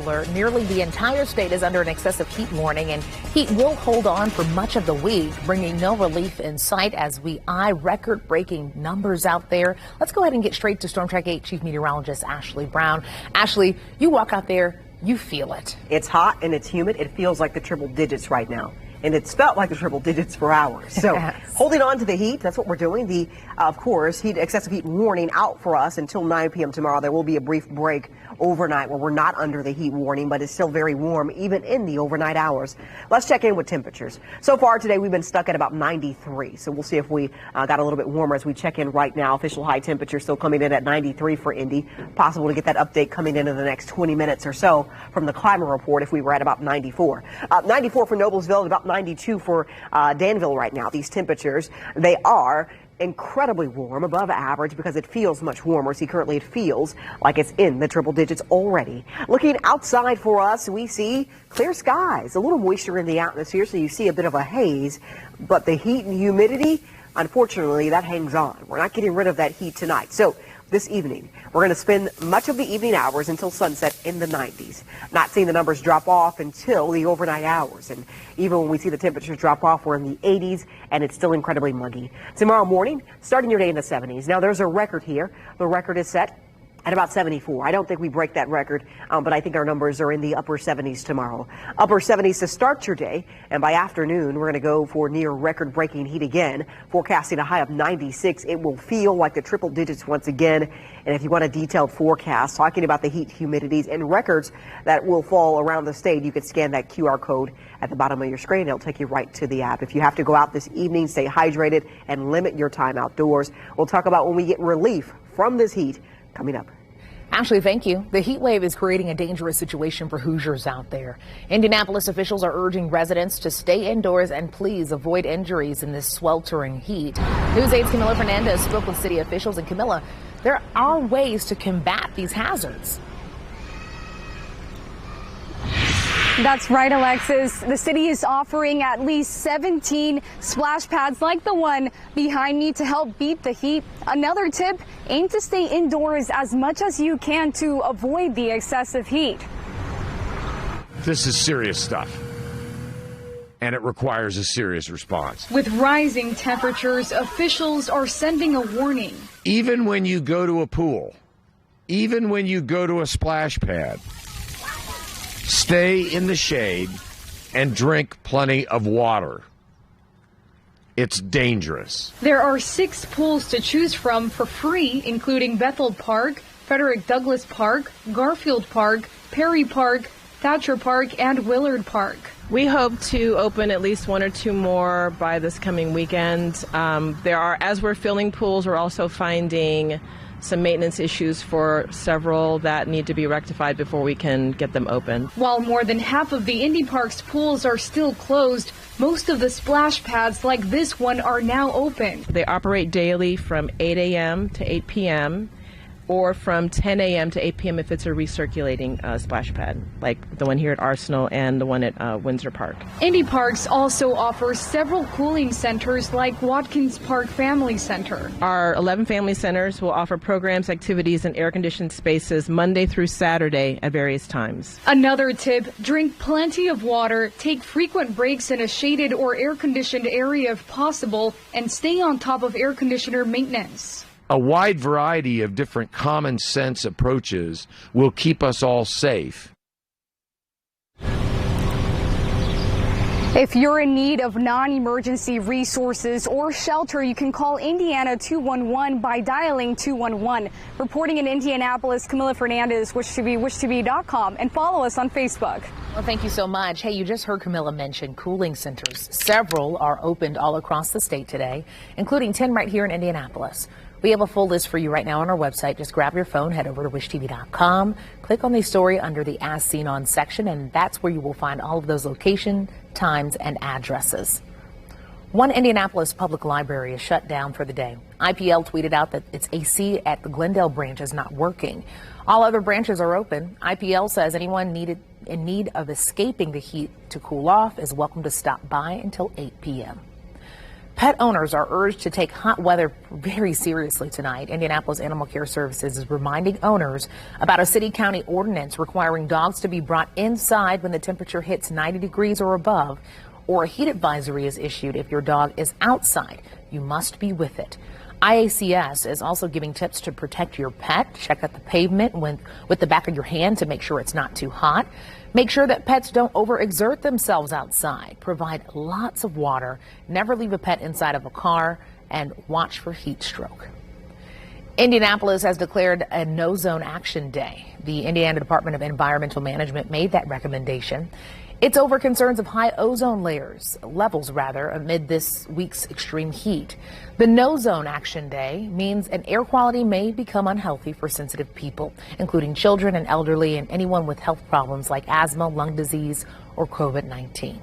Nearly the entire state is under an excessive heat warning, and heat will hold on for much of the week, bringing no relief in sight as we eye record-breaking numbers out there. Let's go ahead and get straight to Storm Track 8 Chief Meteorologist Ashley Brown. Ashley, you walk out there, you feel it. It's hot and it's humid. It feels like the triple digits right now. And it's felt like the triple digits for hours. So holding on to the heat, that's what we're doing. The, of course, excessive heat warning out for us until 9 p.m. tomorrow. There will be a brief break overnight where we're not under the heat warning, but it's still very warm even in the overnight hours. Let's check in with temperatures. So far today, we've been stuck at about 93. So we'll see if we got a little bit warmer as we check in right now. Official high temperature still coming in at 93 for Indy. Possible to get that update coming in the next 20 minutes or so from the climate report if we were at about 94. 94 for Noblesville and about 92 for Danville right now. These temperatures, they are incredibly warm, above average, because it feels much warmer. See, currently it feels like it's in the triple digits already. Looking outside for us, we see clear skies, a little moisture in the atmosphere, so you see a bit of a haze, but the heat and humidity, unfortunately, that hangs on. We're not getting rid of that heat tonight. So this evening, we're going to spend much of the evening hours until sunset in the 90s. Not seeing the numbers drop off until the overnight hours. And even when we see the temperatures drop off, we're in the 80s, and it's still incredibly muggy. Tomorrow morning, starting your day in the 70s. Now, there's a record here. The record is set at about 74. I don't think we break that record, but I think our numbers are in the upper 70s tomorrow. Upper 70s to start your day, and by afternoon, we're going to go for near record-breaking heat again, forecasting a high of 96. It will feel like the triple digits once again, and if you want a detailed forecast talking about the heat, humidities, and records that will fall around the state, you can scan that QR code at the bottom of your screen. It'll take you right to the app. If you have to go out this evening, stay hydrated and limit your time outdoors. We'll talk about when we get relief from this heat coming up. Ashley, thank you. The heat wave is creating a dangerous situation for Hoosiers out there. Indianapolis officials are urging residents to stay indoors and please avoid injuries in this sweltering heat. News 8's Camila Fernandez spoke with city officials. And Camila, there are ways to combat these hazards. That's right, Alexis. The city is offering at least 17 splash pads like the one behind me to help beat the heat. Another tip, aim to stay indoors as much as you can to avoid the excessive heat. This is serious stuff, and it requires a serious response. With rising temperatures, officials are sending a warning. Even when you go to a pool, even when you go to a splash pad, stay in the shade and drink plenty of water. It's dangerous. There are 6 pools to choose from for free, including Bethel Park, Frederick Douglass Park, Garfield Park, Perry Park, Thatcher Park, and Willard Park. We hope to open at least 1 or 2 more by this coming weekend. As we're filling pools, we're also finding some maintenance issues for several that need to be rectified before we can get them open. While more than half of the Indy Park's pools are still closed, most of the splash pads like this one are now open. They operate daily from 8 a.m. to 8 p.m. or from 10 a.m. to 8 p.m. if it's a recirculating splash pad, like the one here at Arsenal and the one at Windsor Park. Indy Parks also offers several cooling centers like Watkins Park Family Center. Our 11 family centers will offer programs, activities, and air-conditioned spaces Monday through Saturday at various times. Another tip, drink plenty of water, take frequent breaks in a shaded or air-conditioned area if possible, and stay on top of air conditioner maintenance. A wide variety of different common sense approaches will keep us all safe. If you're in need of non-emergency resources or shelter, you can call Indiana 211 by dialing 211. Reporting in Indianapolis, Camila Fernandez, wishtv.com, and follow us on Facebook. Well, thank you so much. Hey, you just heard Camila mention cooling centers. Several are opened all across the state today, including 10 right here in Indianapolis. We have a full list for you right now on our website. Just grab your phone, head over to wishtv.com, click on the story under the As Seen On section, and that's where you will find all of those location, times, and addresses. One Indianapolis public library is shut down for the day. IPL tweeted out that its AC at the Glendale branch is not working. All other branches are open. IPL says anyone in need of escaping the heat to cool off is welcome to stop by until 8 p.m. Pet owners are urged to take hot weather very seriously tonight. Indianapolis Animal Care Services is reminding owners about a city-county ordinance requiring dogs to be brought inside when the temperature hits 90 degrees or above, or a heat advisory is issued if your dog is outside. You must be with it. IACS is also giving tips to protect your pet. Check out the pavement with the back of your hand to make sure it's not too hot. Make sure that pets don't overexert themselves outside. Provide lots of water. Never leave a pet inside of a car, and watch for heat stroke. Indianapolis has declared a no-zone action day. The Indiana Department of Environmental Management made that recommendation. It's over concerns of high ozone levels amid this week's extreme heat. The no-zone action day means an air quality may become unhealthy for sensitive people, including children and elderly and anyone with health problems like asthma, lung disease, or COVID-19.